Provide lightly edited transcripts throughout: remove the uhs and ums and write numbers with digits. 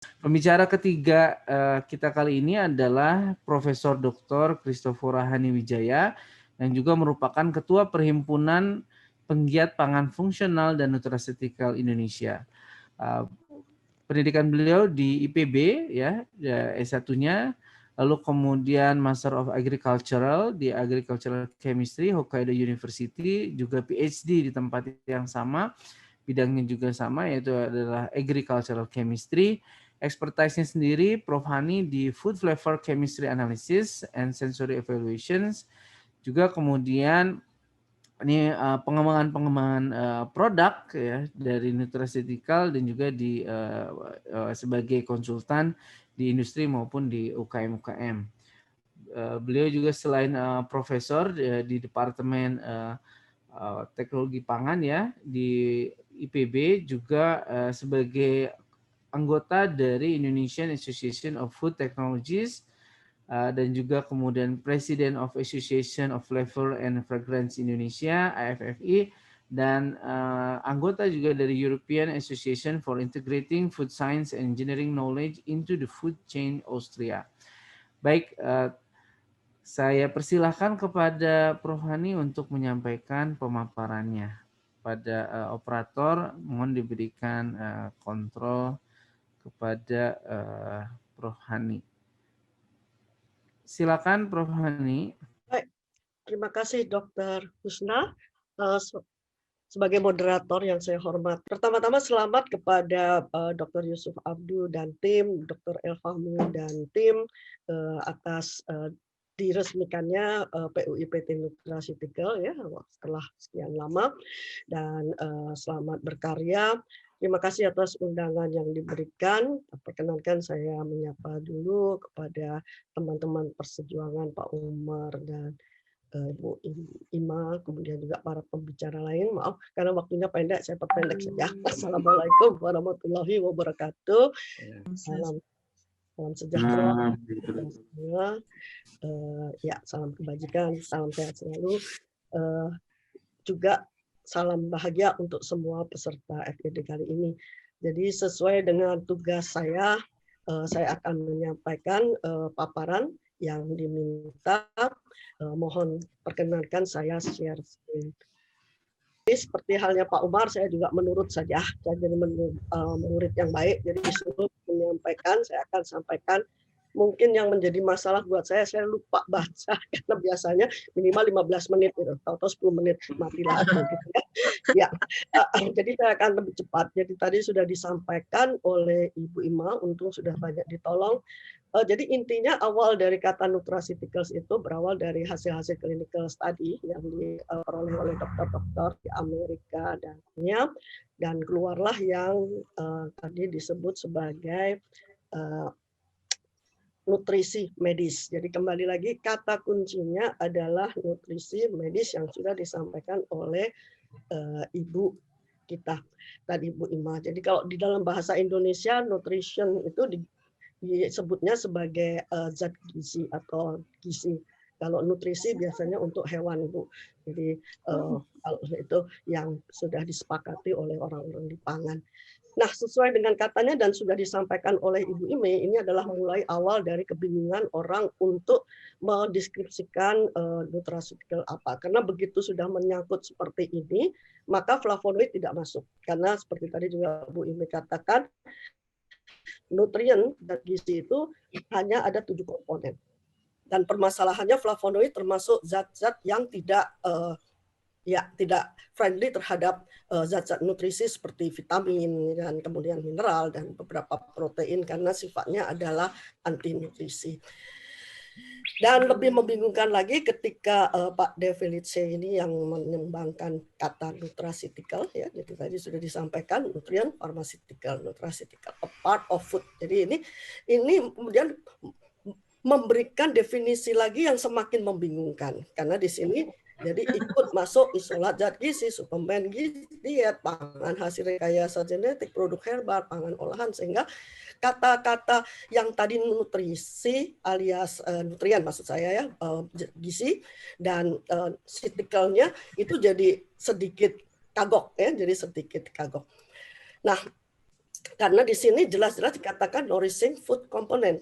Pembicara ketiga kita kali ini adalah Profesor Dr. Christopher Haniwijaya yang juga merupakan Ketua Perhimpunan Penggiat Pangan Fungsional dan Nutraceutical Indonesia. Pendidikan beliau di IPB ya S1-nya, lalu kemudian Master of Agricultural di Agricultural Chemistry Hokkaido University, juga PhD di tempat yang sama, bidangnya juga sama yaitu adalah Agricultural Chemistry. Expertise-nya sendiri Prof. Hani di Food Flavor Chemistry Analysis and Sensory Evaluations. Juga kemudian ini pengembangan produk ya dari nutraceutical dan juga di sebagai konsultan di industri maupun di UKM-UKM. Beliau juga selain profesor di Departemen Teknologi Pangan ya di IPB, juga sebagai anggota dari Indonesian Association of Food Technologies dan juga kemudian President of Association of Flavor and Fragrance Indonesia (AFFI) dan anggota juga dari European Association for Integrating Food Science and Engineering Knowledge into the Food Chain Austria. Baik, saya persilahkan kepada Prof. Hani untuk menyampaikan pemaparannya. Pada operator mohon diberikan kontrol kepada Prof. Hani. Silakan Prof. Hani. Baik, terima kasih Dr. Husna. Sebagai moderator yang saya hormati. Pertama-tama selamat kepada Dr. Yusuf Abdu dan tim, Dr. Elfahmi dan tim atas diresmikannya PUIPT Nutraceutical ya setelah sekian lama, dan selamat berkarya. Terima kasih atas undangan yang diberikan. Perkenankan saya menyapa dulu kepada teman-teman persejuangan Pak Umar dan Bu Ima, kemudian juga para pembicara lain. Maaf karena waktunya pendek, saya perpendek saja. Assalamualaikum warahmatullahi wabarakatuh. Salam sejahtera semua. Ya, salam kebajikan, salam sehat selalu. Juga salam bahagia untuk semua peserta FGD kali ini. Jadi sesuai dengan tugas saya akan menyampaikan paparan yang diminta. Mohon perkenankan saya share screen. Seperti halnya Pak Umar, saya juga menurut saja, saya jadi murid yang baik. Jadi disuruh menyampaikan, saya akan sampaikan. Mungkin yang menjadi masalah buat saya lupa baca karena biasanya minimal 15 menit gitu, atau 10 menit mati lampu gitu ya. Ya, jadi saya akan lebih cepat. Jadi tadi sudah disampaikan oleh Ibu Ima, untung sudah banyak ditolong. Jadi intinya awal dari kata nutraceuticals itu berawal dari hasil-hasil clinical study yang diperoleh oleh dokter-dokter di Amerika dan keluarlah yang tadi disebut sebagai nutrisi medis. Jadi kembali lagi kata kuncinya adalah nutrisi medis yang sudah disampaikan oleh Ibu kita tadi Bu Ima. Jadi kalau di dalam bahasa Indonesia nutrition itu disebutnya sebagai zat gizi atau gizi. Kalau nutrisi biasanya untuk hewan, Bu. Jadi kalau itu yang sudah disepakati oleh orang-orang di pangan. Nah, sesuai dengan katanya dan sudah disampaikan oleh Ibu Ime, ini adalah mulai awal dari kebingungan orang untuk mendeskripsikan nutraceutical apa. Karena begitu sudah menyangkut seperti ini, maka flavonoid tidak masuk. Karena seperti tadi juga Bu Ime katakan, nutrien dan gizi itu hanya ada 7 komponen. Dan permasalahannya flavonoid termasuk zat-zat yang tidak friendly terhadap zat-zat nutrisi seperti vitamin dan kemudian mineral dan beberapa protein karena sifatnya adalah anti nutrisi. Dan lebih membingungkan lagi ketika Pak De Felice ini yang mengembangkan kata nutraceutical ya, jadi tadi sudah disampaikan nutrient, pharmaceutical, nutraceutical, a part of food. Jadi ini kemudian memberikan definisi lagi yang semakin membingungkan karena di sini jadi ikut masuk isolat zat gizi, suplemen gizi, diet, pangan hasil rekayasa genetik, produk herbal, pangan olahan, sehingga kata-kata yang tadi nutrisi alias nutrien maksud saya ya, gizi dan cyclicalnya itu jadi sedikit kagok ya, jadi sedikit kagok. Nah, Karena di sini jelas-jelas dikatakan nourishing food component.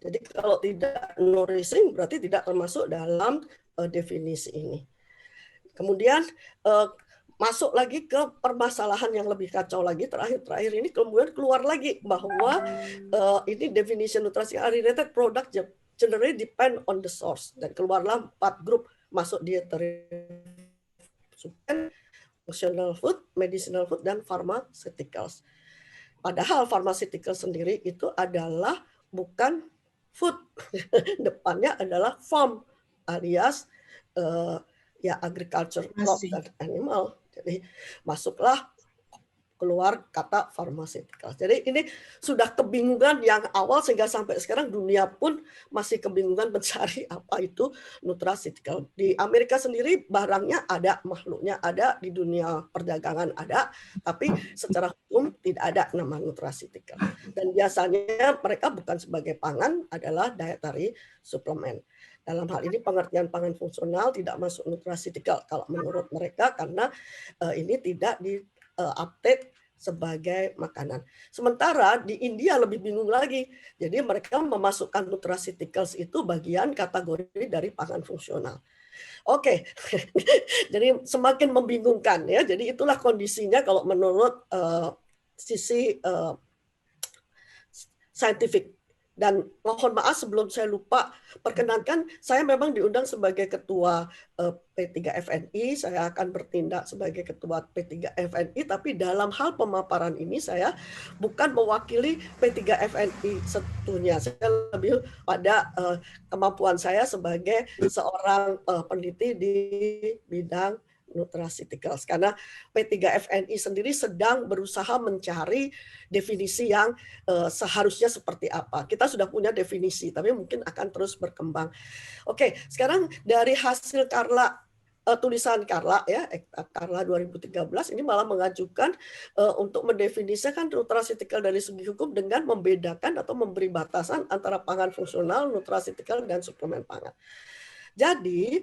Jadi kalau tidak nourishing berarti tidak termasuk dalam definisi ini. Kemudian masuk lagi ke permasalahan yang lebih kacau lagi, terakhir ini kemudian keluar lagi bahwa ini definisi nutrisi related product generally depend on the source, dan keluarlah 4 grup masuk dietary supplement, functional food, medicinal food, dan pharmaceuticals. Padahal pharmaceutical sendiri itu adalah bukan food, depannya adalah farm alias ya agriculture, crop dan animal. Jadi masuklah keluar kata pharmaceutical. Jadi ini sudah kebingungan yang awal sehingga sampai sekarang dunia pun masih kebingungan mencari apa itu nutraceutical. Di Amerika sendiri barangnya ada, makhluknya ada, di dunia perdagangan ada, tapi secara hukum tidak ada nama nutraceutical. Dan biasanya mereka bukan sebagai pangan, adalah dietary supplement. Dalam hal ini pengertian pangan fungsional tidak masuk nutraceutical kalau menurut mereka, karena ini tidak di update sebagai makanan. Sementara di India lebih bingung lagi. Jadi mereka memasukkan nutraceuticals itu bagian kategori dari pangan fungsional. Oke. Jadi semakin membingungkan ya. Jadi itulah kondisinya kalau menurut sisi scientific. Dan mohon maaf sebelum saya lupa, perkenankan saya memang diundang sebagai ketua P3FNI, saya akan bertindak sebagai ketua P3FNI, tapi dalam hal pemaparan ini saya bukan mewakili P3FNI setunya, saya lebih pada kemampuan saya sebagai seorang peneliti di bidang nutraceuticals, karena P3FNI sendiri sedang berusaha mencari definisi yang seharusnya seperti apa. Kita sudah punya definisi, tapi mungkin akan terus berkembang. Oke, sekarang dari hasil tulisan Carla ya, Carla 2013 ini malah mengajukan untuk mendefinisikan nutraceutical dari segi hukum dengan membedakan atau memberi batasan antara pangan fungsional, nutraceutical, dan suplemen pangan. Jadi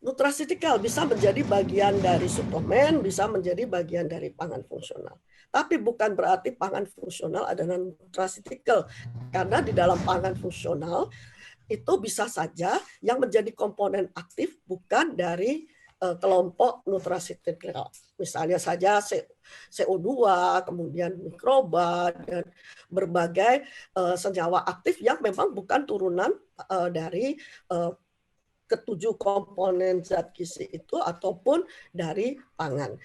nutraceutical bisa menjadi bagian dari suplemen, bisa menjadi bagian dari pangan fungsional. Tapi bukan berarti pangan fungsional adalah nutraceutical. Karena di dalam pangan fungsional itu bisa saja yang menjadi komponen aktif bukan dari kelompok nutraceutical. Misalnya saja CO2, kemudian mikroba, dan berbagai senyawa aktif yang memang bukan turunan dari ketujuh komponen zat gizi itu ataupun dari pangan.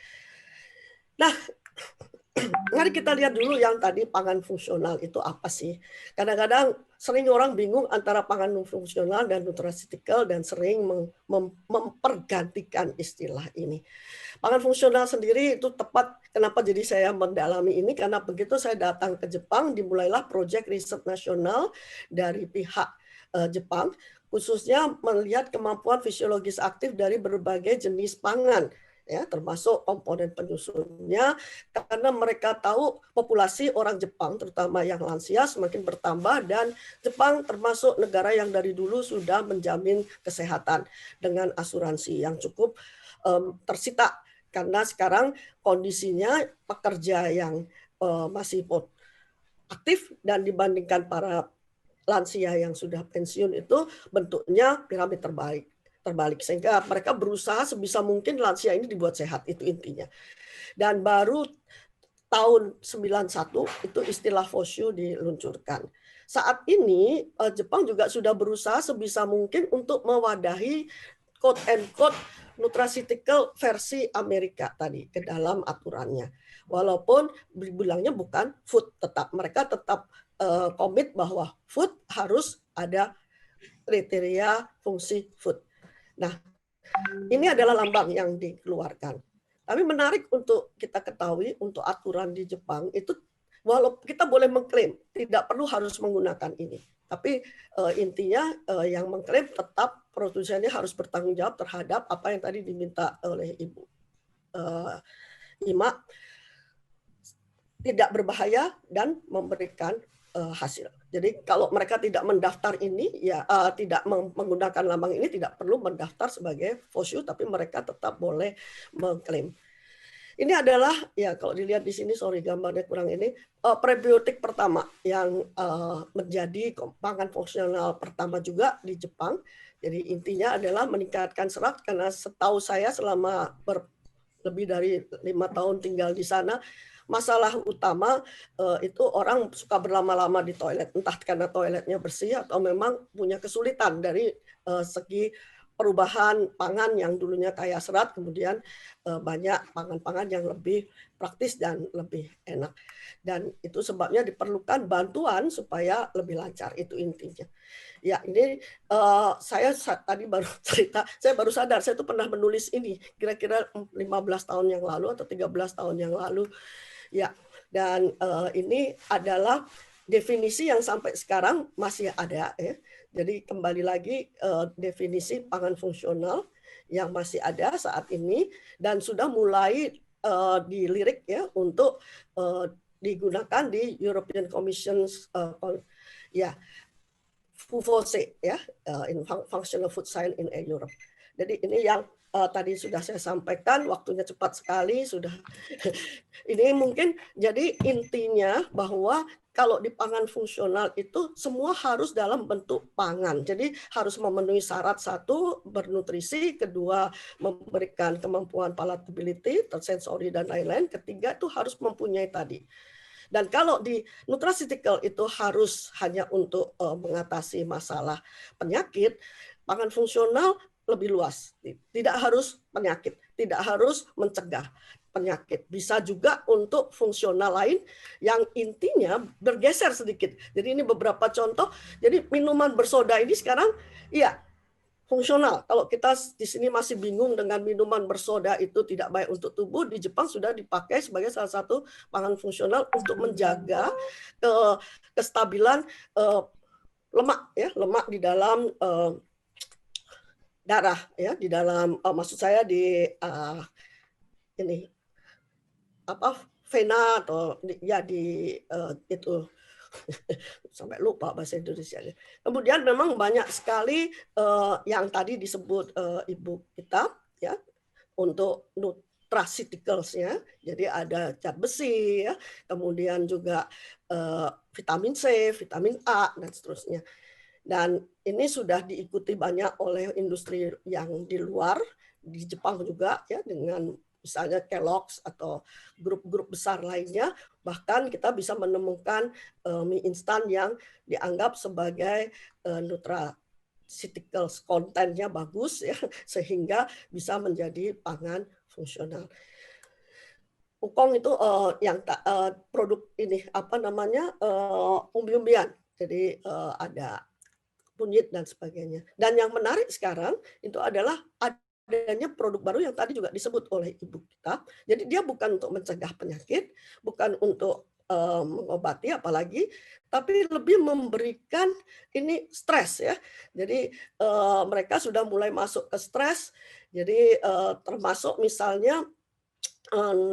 Nah, mari kita lihat dulu yang tadi pangan fungsional itu apa sih. Kadang-kadang sering orang bingung antara pangan fungsional dan nutraceutical dan sering mempergantikan istilah ini. Pangan fungsional sendiri itu tepat, kenapa jadi saya mendalami ini, karena begitu saya datang ke Jepang, dimulailah proyek riset nasional dari pihak Jepang, khususnya melihat kemampuan fisiologis aktif dari berbagai jenis pangan, ya, termasuk komponen penyusunnya, karena mereka tahu populasi orang Jepang, terutama yang lansia, semakin bertambah, dan Jepang termasuk negara yang dari dulu sudah menjamin kesehatan dengan asuransi yang cukup tersita, karena sekarang kondisinya pekerja yang masih aktif dan dibandingkan para lansia yang sudah pensiun itu bentuknya piramid terbalik, sehingga mereka berusaha sebisa mungkin lansia ini dibuat sehat, itu intinya. Dan baru tahun 91 itu istilah FOSHU diluncurkan. Saat ini Jepang juga sudah berusaha sebisa mungkin untuk mewadahi quote and quote nutraceutical versi Amerika tadi ke dalam aturannya. Walaupun bilangnya bukan food, mereka tetap komit bahwa food harus ada kriteria fungsi food. Nah, ini adalah lambang yang dikeluarkan. Tapi menarik untuk kita ketahui, untuk aturan di Jepang itu, walaupun kita boleh mengklaim, tidak perlu harus menggunakan ini. Tapi intinya yang mengklaim tetap produsennya harus bertanggung jawab terhadap apa yang tadi diminta oleh Ibu Ima, tidak berbahaya dan memberikan hasil. Jadi kalau mereka tidak mendaftar ini, ya tidak menggunakan lambang ini, tidak perlu mendaftar sebagai FOSHU, tapi mereka tetap boleh mengklaim. Ini adalah ya kalau dilihat di sini, sorry gambarnya kurang ini, prebiotik pertama yang menjadi pangan fungsional pertama juga di Jepang. Jadi intinya adalah meningkatkan serat, karena setahu saya selama lebih dari 5 tahun tinggal di sana, masalah utama itu orang suka berlama-lama di toilet, entah karena toiletnya bersih atau memang punya kesulitan dari segi perubahan pangan yang dulunya kaya serat, kemudian banyak pangan-pangan yang lebih praktis dan lebih enak. Dan itu sebabnya diperlukan bantuan supaya lebih lancar, itu intinya. Ya, ini saya tadi baru cerita, saya baru sadar saya tuh pernah menulis ini kira-kira 15 tahun yang lalu atau 13 tahun yang lalu. Ya, dan ini adalah definisi yang sampai sekarang masih ada ya. Jadi kembali lagi definisi pangan fungsional yang masih ada saat ini dan sudah mulai dilirik ya untuk digunakan di European Commission ya FUFOSE ya, in Functional Food Science in Europe. Jadi ini yang tadi sudah saya sampaikan, waktunya cepat sekali sudah. Ini mungkin jadi intinya bahwa kalau di pangan fungsional itu semua harus dalam bentuk pangan. Jadi harus memenuhi syarat, satu bernutrisi, kedua memberikan kemampuan palatability, sensori dan lain-lain, ketiga itu harus mempunyai tadi. Dan kalau di nutraceutical itu harus hanya untuk mengatasi masalah penyakit, pangan fungsional lebih luas. Tidak harus penyakit, tidak harus mencegah penyakit. Bisa juga untuk fungsional lain yang intinya bergeser sedikit. Jadi ini beberapa contoh. Jadi minuman bersoda ini sekarang, iya, fungsional. Kalau kita di sini masih bingung dengan minuman bersoda itu tidak baik untuk tubuh, di Jepang sudah dipakai sebagai salah satu pangan fungsional untuk menjaga kestabilan lemak ya, lemak di dalam darah ya, di dalam maksud saya di ini apa vena atau ya di itu sampai lupa bahasa Indonesia. Kemudian memang banyak sekali yang tadi disebut Ibu kita ya untuk nutraceuticals-nya. Jadi ada zat besi ya, kemudian juga vitamin C, vitamin A dan seterusnya. Dan ini sudah diikuti banyak oleh industri yang di luar, di Jepang juga ya, dengan misalnya Kellogg's atau grup-grup besar lainnya. Bahkan kita bisa menemukan mie instan yang dianggap sebagai nutraceuticals, kontennya bagus ya, sehingga bisa menjadi pangan fungsional. Ukong itu yang produk ini apa namanya umbi-umbian. Jadi ada kunyit dan sebagainya. Dan yang menarik sekarang itu adalah adanya produk baru yang tadi juga disebut oleh Ibu kita. Jadi dia bukan untuk mencegah penyakit, bukan untuk mengobati apalagi, tapi lebih memberikan ini stres ya. Jadi mereka sudah mulai masuk ke stres. Jadi termasuk misalnya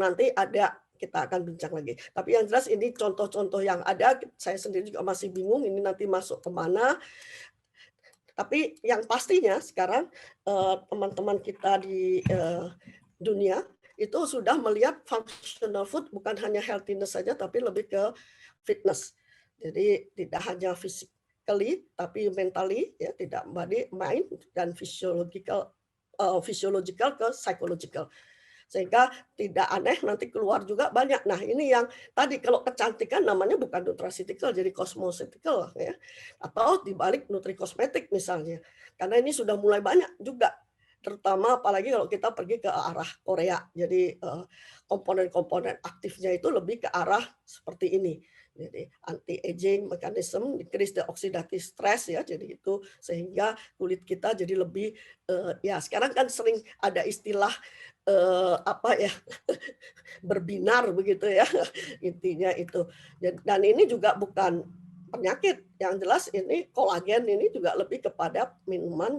nanti ada kita akan bincang lagi. Tapi yang jelas ini contoh-contoh yang ada, saya sendiri juga masih bingung ini nanti masuk kemana. Tapi yang pastinya sekarang teman-teman kita di dunia itu sudah melihat functional food bukan hanya healthiness saja, tapi lebih ke fitness. Jadi tidak hanya physically, tapi mentally, ya tidak body, mind, dan physiological ke psychological. Sehingga tidak aneh nanti keluar juga banyak. Nah ini yang tadi kalau kecantikan namanya bukan nutraceutical jadi cosmeceutical ya, atau dibalik nutrikosmetik misalnya. Karena ini sudah mulai banyak juga, terutama apalagi kalau kita pergi ke arah Korea. Jadi komponen-komponen aktifnya itu lebih ke arah seperti ini. Jadi anti-aging mechanism, decrease the oxidative stress ya, jadi itu sehingga kulit kita jadi lebih ya sekarang kan sering ada istilah apa ya berbinar begitu ya intinya itu. Dan ini juga bukan penyakit, yang jelas ini kolagen ini juga lebih kepada minuman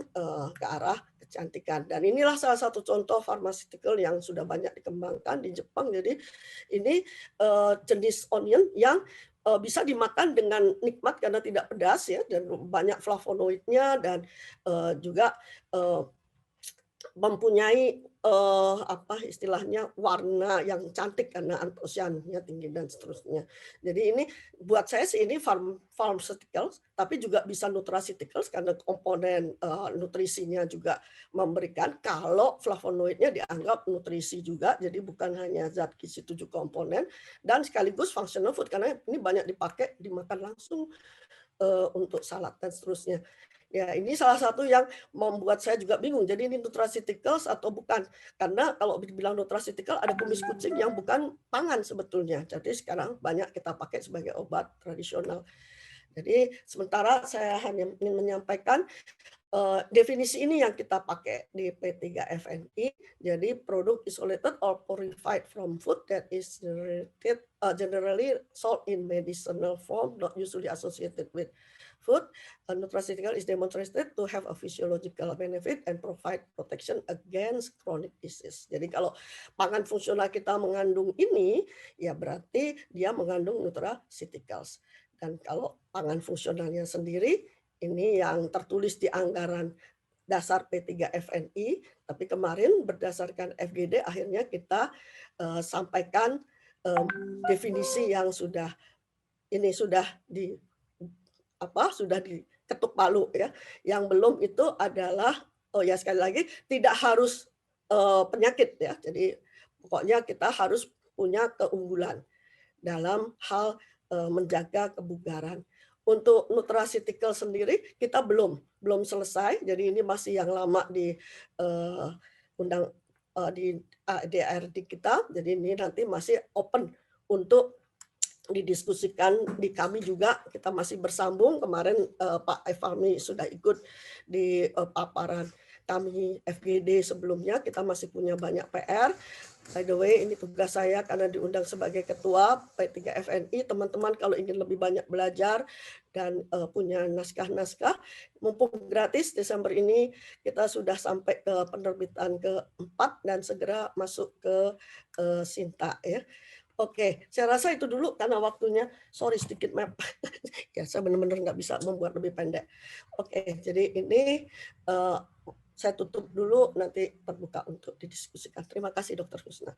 ke arah kecantikan. Dan inilah salah satu contoh pharmaceutical yang sudah banyak dikembangkan di Jepang. Jadi ini jenis onion yang bisa dimakan dengan nikmat karena tidak pedas ya, dan banyak flavonoidnya dan juga mempunyai apa istilahnya warna yang cantik karena antosiannya tinggi dan seterusnya. Jadi ini buat saya sih ini pharmaceuticals tapi juga bisa nutraceuticals karena komponen nutrisinya juga memberikan kalau flavonoidnya dianggap nutrisi juga jadi bukan hanya zat gizi 7 komponen dan sekaligus functional food karena ini banyak dipakai dimakan langsung untuk salad dan seterusnya. Ya, ini salah satu yang membuat saya juga bingung. Jadi ini nutraceuticals atau bukan? Karena kalau dibilang nutraceutical ada kumis kucing yang bukan pangan sebetulnya. Jadi sekarang banyak kita pakai sebagai obat tradisional. Jadi sementara saya hanya ingin menyampaikan definisi ini yang kita pakai di P3FNI. Jadi produk isolated or purified from food that is generally sold in medicinal form, not usually associated with food. A nutraceutical is demonstrated to have a physiological benefit and provide protection against chronic disease. Jadi kalau pangan fungsional kita mengandung ini, ya berarti dia mengandung nutraceuticals. Dan kalau pangan fungsionalnya sendiri, ini yang tertulis di anggaran dasar P3FNI, tapi kemarin berdasarkan FGD akhirnya kita sampaikan definisi yang sudah diketuk palu ya. Yang belum itu adalah ya sekali lagi tidak harus penyakit ya. Jadi pokoknya kita harus punya keunggulan dalam hal menjaga kebugaran. Untuk nutraceutical sendiri kita belum selesai, jadi ini masih yang lama di di DRD kita, jadi ini nanti masih open untuk didiskusikan di kami juga, kita masih bersambung. Kemarin Pak Efami sudah ikut di paparan kami FGD sebelumnya, kita masih punya banyak PR. By the way, ini tugas saya karena diundang sebagai ketua P3FNI. Teman-teman kalau ingin lebih banyak belajar dan punya naskah-naskah, mumpung gratis Desember ini kita sudah sampai ke penerbitan keempat dan segera masuk ke Sinta ya. Oke, saya rasa itu dulu karena waktunya, sorry sedikit map. Ya, saya benar-benar nggak bisa membuat lebih pendek. Oke, jadi ini saya tutup dulu, nanti terbuka untuk didiskusikan. Terima kasih, Dr. Husna.